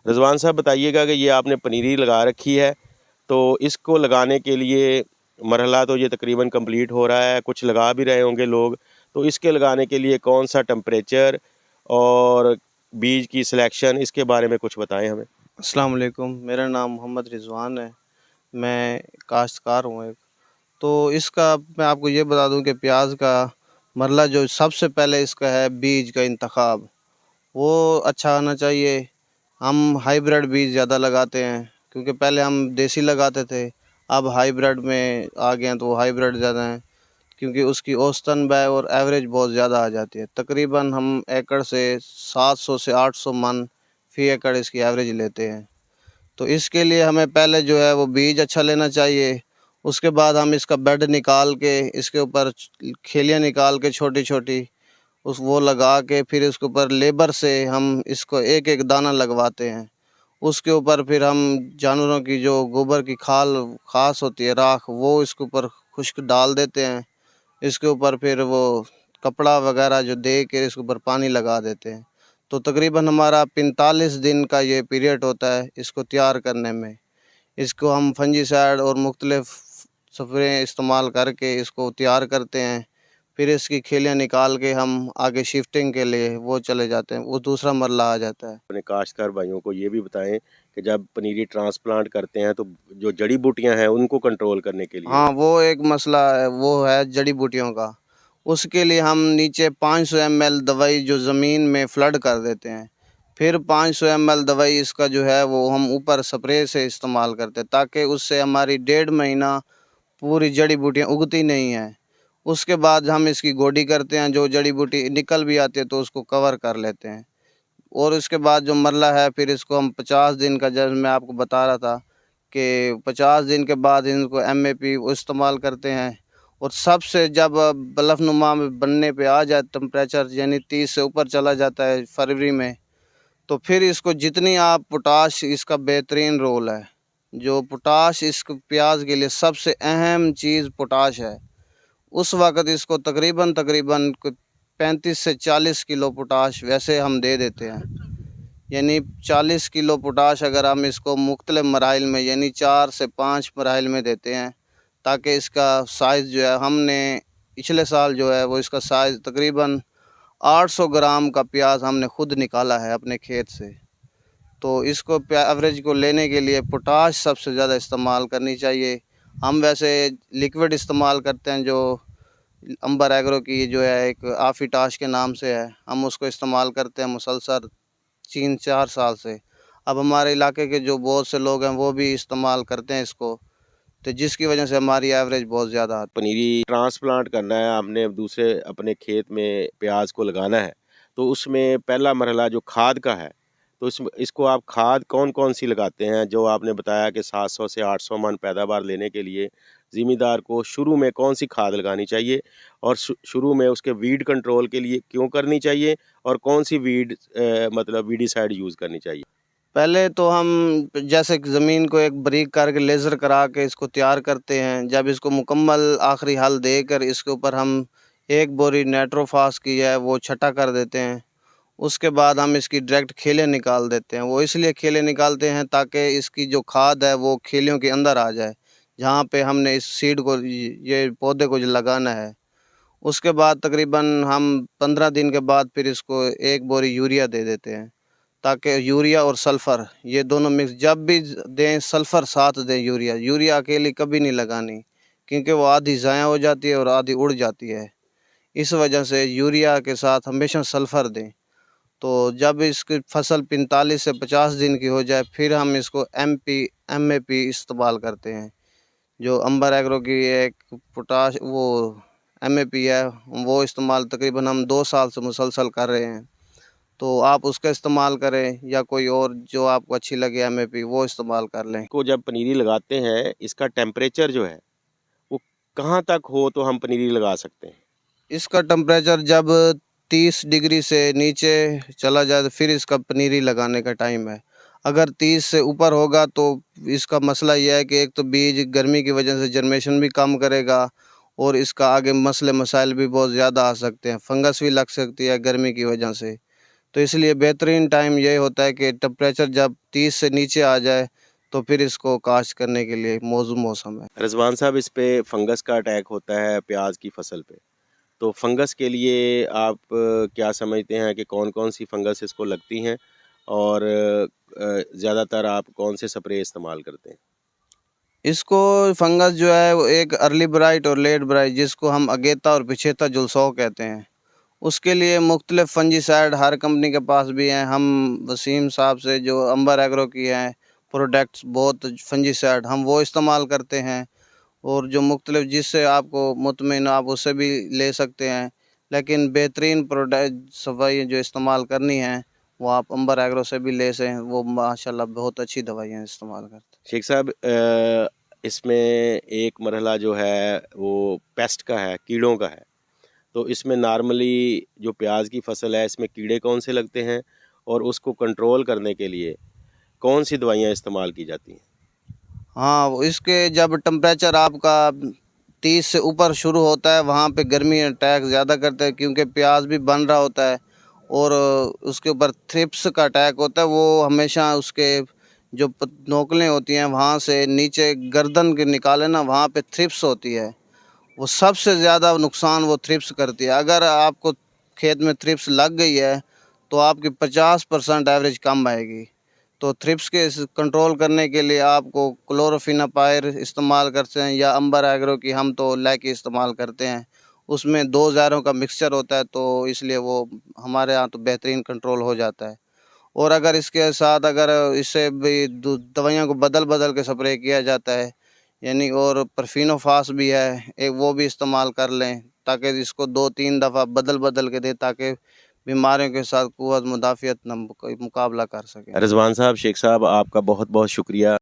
رضوان صاحب بتائیے گا کہ یہ آپ نے پنیری لگا رکھی ہے، تو اس کو لگانے کے لیے مرحلہ تو یہ تقریباً کمپلیٹ ہو رہا ہے، کچھ لگا بھی رہے ہوں گے لوگ، تو اس کے لگانے کے لیے کون سا ٹمپریچر اور بیج کی سلیکشن، اس کے بارے میں کچھ بتائیں ہمیں۔ السلام علیکم، میرا نام محمد رضوان ہے، میں کاشتکار ہوں ایک۔ تو اس کا میں آپ کو یہ بتا دوں کہ پیاز کا مرحلہ جو سب سے پہلے اس کا ہے بیج کا انتخاب، وہ اچھا آنا چاہیے۔ ہم ہائیبریڈ بیج زیادہ لگاتے ہیں کیونکہ پہلے ہم دیسی لگاتے تھے، اب ہائیبریڈ میں آ گئے ہیں تو وہ ہائیبریڈ زیادہ ہیں کیونکہ اس کی اوسطاً بے اور ایوریج بہت زیادہ آ جاتی ہے۔ تقریباً ہم ایکڑ سے 700 سے 800 من فی ایکڑ اس کی ایوریج لیتے ہیں۔ تو اس کے لیے ہمیں پہلے جو ہے وہ بیج اچھا لینا چاہیے، اس کے بعد ہم اس کا بیڈ نکال کے اس کے اوپر کھیلیاں نکال کے چھوٹی چھوٹی وہ لگا کے پھر اس کے اوپر لیبر سے ہم اس کو ایک ایک دانہ لگواتے ہیں۔ اس کے اوپر پھر ہم جانوروں کی جو گوبر کی خاص ہوتی ہے راکھ، وہ اس کے اوپر خشک ڈال دیتے ہیں۔ اس کے اوپر پھر وہ کپڑا وغیرہ جو دے کے اس کے اوپر پانی لگا دیتے ہیں۔ تو تقریباً ہمارا 45 دن کا یہ پیریڈ ہوتا ہے اس کو تیار کرنے میں۔ اس کو ہم فنجی سائیڈ اور مختلف سپرے استعمال کر کے اس کو تیار کرتے ہیں، پھر اس کی کھیلیاں نکال کے ہم آگے شفٹنگ کے لیے وہ چلے جاتے ہیں، وہ دوسرا مرحلہ آ جاتا ہے۔ اپنے کاشتکار بھائیوں کو یہ بھی بتائیں کہ جب پنیری ٹرانسپلانٹ کرتے ہیں تو جو جڑی بوٹیاں ہیں ان کو کنٹرول کرنے کے لیے۔ ہاں، وہ ایک مسئلہ ہے، وہ ہے جڑی بوٹیوں کا۔ اس کے لیے ہم نیچے 500 ml دوائی جو زمین میں فلڈ کر دیتے ہیں، پھر 500 ml دوائی اس کا جو ہے وہ ہم اوپر سپرے سے استعمال کرتے ہیں تاکہ اس سے ہماری 1.5 مہینہ پوری جڑی بوٹیاں اگتی نہیں ہیں۔ اس کے بعد ہم اس کی گوڈی کرتے ہیں، جو جڑی بوٹی نکل بھی آتی ہے تو اس کو کور کر لیتے ہیں۔ اور اس کے بعد جو مرحلہ ہے پھر اس کو ہم 50 دن کا، جب میں آپ کو بتا رہا تھا کہ 50 دن کے بعد ان کو MAP استعمال کرتے ہیں۔ اور سب سے جب بلف نما میں بننے پہ آ جائے ٹمپریچر، یعنی 30 سے اوپر چلا جاتا ہے فروری میں، تو پھر اس کو جتنی آپ پوٹاش، اس کا بہترین رول ہے، جو پوٹاش اس پیاز کے لیے سب سے اہم چیز پوٹاش ہے۔ اس وقت اس کو تقریباً 35 سے 40 کلو پوٹاش ویسے ہم دے دیتے ہیں، یعنی 40 کلو پوٹاش اگر ہم اس کو مختلف مراحل میں، یعنی 4 سے 5 مراحل میں دیتے ہیں تاکہ اس کا سائز جو ہے، ہم نے پچھلے سال جو ہے وہ اس کا سائز تقریباً 800 گرام کا پیاز ہم نے خود نکالا ہے اپنے کھیت سے۔ تو اس کو ایوریج کو لینے کے لیے پوٹاش سب سے زیادہ استعمال کرنی چاہیے۔ ہم ویسے لیکوڈ استعمال کرتے ہیں جو امبر ایگرو کی جو ہے ایک آفیٹاش کے نام سے ہے، ہم اس کو استعمال کرتے ہیں مسلسل 3-4 سال سے۔ اب ہمارے علاقے کے جو بہت سے لوگ ہیں وہ بھی استعمال کرتے ہیں اس کو، تو جس کی وجہ سے ہماری ایوریج بہت زیادہ آتی ہے۔ پنیری ٹرانسپلانٹ کرنا ہے، ہم نے دوسرے اپنے کھیت میں پیاز کو لگانا ہے، تو اس میں پہلا مرحلہ جو کھاد کا ہے، تو اس کو آپ کھاد کون کون سی لگاتے ہیں؟ جو آپ نے بتایا کہ 700 سے 800 من پیداوار لینے کے لیے ذمہ دار کو شروع میں کون سی کھاد لگانی چاہیے، اور شروع میں اس کے ویڈ کنٹرول کے لیے کیوں کرنی چاہیے، اور کون سی مطلب ویڈیسائیڈ یوز کرنی چاہیے؟ پہلے تو ہم جیسے زمین کو ایک بریک کر کے لیزر کرا کے اس کو تیار کرتے ہیں، جب اس کو مکمل آخری حل دے کر اس کے اوپر ہم ایک بوری نیٹروفاس کی ہے وہ چھٹا کر دیتے ہیں۔ اس کے بعد ہم اس کی ڈائریکٹ کھیلیں نکال دیتے ہیں۔ وہ اس لیے کھیلیں نکالتے ہیں تاکہ اس کی جو کھاد ہے وہ کھیلیوں کے اندر آ جائے جہاں پہ ہم نے اس سیڈ کو، یہ پودے کو جو لگانا ہے۔ اس کے بعد تقریباً ہم 15 دن کے بعد پھر اس کو ایک بوری یوریا دے دیتے ہیں تاکہ یوریا اور سلفر یہ دونوں مکس، جب بھی دیں سلفر ساتھ دیں، یوریا اکیلی کبھی نہیں لگانی کیونکہ وہ آدھی ضائع ہو جاتی ہے اور آدھی اڑ جاتی ہے، اس وجہ سے یوریا کے ساتھ ہمیشہ سلفر دیں۔ تو جب اس کی فصل 45 سے 50 دن کی ہو جائے پھر ہم اس کو MAP استعمال کرتے ہیں، جو امبر ایگرو کی ایک پوٹاش وہ MAP ہے، وہ استعمال تقریباً ہم 2 سال سے مسلسل کر رہے ہیں۔ تو آپ اس کا استعمال کریں یا کوئی اور جو آپ کو اچھی لگے MAP وہ استعمال کر لیں۔ کو جب پنیری لگاتے ہیں اس کا ٹیمپریچر جو ہے وہ کہاں تک ہو تو ہم پنیری لگا سکتے ہیں؟ اس کا ٹمپریچر جب 30 ڈگری سے نیچے چلا جائے تو پھر اس کا پنیری لگانے کا ٹائم ہے۔ اگر 30 سے اوپر ہوگا تو اس کا مسئلہ یہ ہے کہ ایک تو بیج گرمی کی وجہ سے جرمیشن بھی کم کرے گا اور اس کا آگے مسائل بھی بہت زیادہ آ سکتے ہیں، فنگس بھی لگ سکتی ہے گرمی کی وجہ سے۔ تو اس لیے بہترین ٹائم یہ ہوتا ہے کہ ٹمپریچر جب 30 سے نیچے آ جائے تو پھر اس کو کاشت کرنے کے لیے موزوں موسم ہے۔ رضوان صاحب، اس پہ فنگس کا اٹیک ہوتا ہے پیاز کی فصل پہ، تو فنگس کے لیے آپ کیا سمجھتے ہیں کہ کون کون سی فنگس اس کو لگتی ہیں، اور زیادہ تر آپ کون سے سپرے استعمال کرتے ہیں؟ اس کو فنگس جو ہے وہ ایک ارلی برائٹ اور لیٹ برائٹ، جس کو ہم اگیتا اور پچھیتا جلسو کہتے ہیں، اس کے لیے مختلف فنجی سائڈ ہر کمپنی کے پاس بھی ہیں۔ ہم وسیم صاحب سے جو امبر ایگرو کی ہیں پروڈکٹس، بہت فنجی سائڈ ہم وہ استعمال کرتے ہیں، اور جو مختلف جس سے آپ کو مطمئن آپ اس سے بھی لے سکتے ہیں، لیکن بہترین پروڈکٹ صفائی جو استعمال کرنی ہے وہ آپ امبر ایگرو سے بھی لے سیں، وہ ماشاءاللہ بہت اچھی دوائیاں استعمال کرتے ہیں۔ شیخ صاحب، اس میں ایک مرحلہ جو ہے وہ پیسٹ کا ہے، کیڑوں کا ہے، تو اس میں نارملی جو پیاز کی فصل ہے اس میں کیڑے کون سے لگتے ہیں، اور اس کو کنٹرول کرنے کے لیے کون سی دوائیاں استعمال کی جاتی ہیں؟ ہاں، اس کے جب ٹمپریچر آپ کا 30 سے اوپر شروع ہوتا ہے وہاں پہ گرمی اٹیک زیادہ کرتا ہے، کیونکہ پیاز بھی بن رہا ہوتا ہے، اور اس کے اوپر تھرپس کا اٹیک ہوتا ہے۔ وہ ہمیشہ اس کے جو نوکلیں ہوتی ہیں وہاں سے نیچے گردن کے نکالے نا، وہاں پہ تھرپس ہوتی ہے، وہ سب سے زیادہ نقصان وہ تھرپس کرتی ہے۔ اگر آپ کو کھیت میں تھرپس لگ گئی ہے تو آپ کی 50% ایوریج کم آئے گی۔ تو تھرپس کے کنٹرول کرنے کے لیے آپ کو کلوروفیناپائر استعمال کرتے ہیں، یا امبر ایگرو کی ہم تو لیکی استعمال کرتے ہیں، اس میں 2 زہروں کا مکسچر ہوتا ہے، تو اس لیے وہ ہمارے ہاں تو بہترین کنٹرول ہو جاتا ہے۔ اور اگر اس کے ساتھ اگر اس سے بھی دوائیوں کو بدل کے سپرے کیا جاتا ہے، یعنی اور پرفینوفاس بھی ہے ایک، وہ بھی استعمال کر لیں تاکہ اس کو 2-3 دفعہ بدل کے دے، تاکہ بیماریوں کے ساتھ قوت مدافعت مقابلہ کر سکیں۔ رضوان صاحب، شیخ صاحب، آپ کا بہت بہت شکریہ۔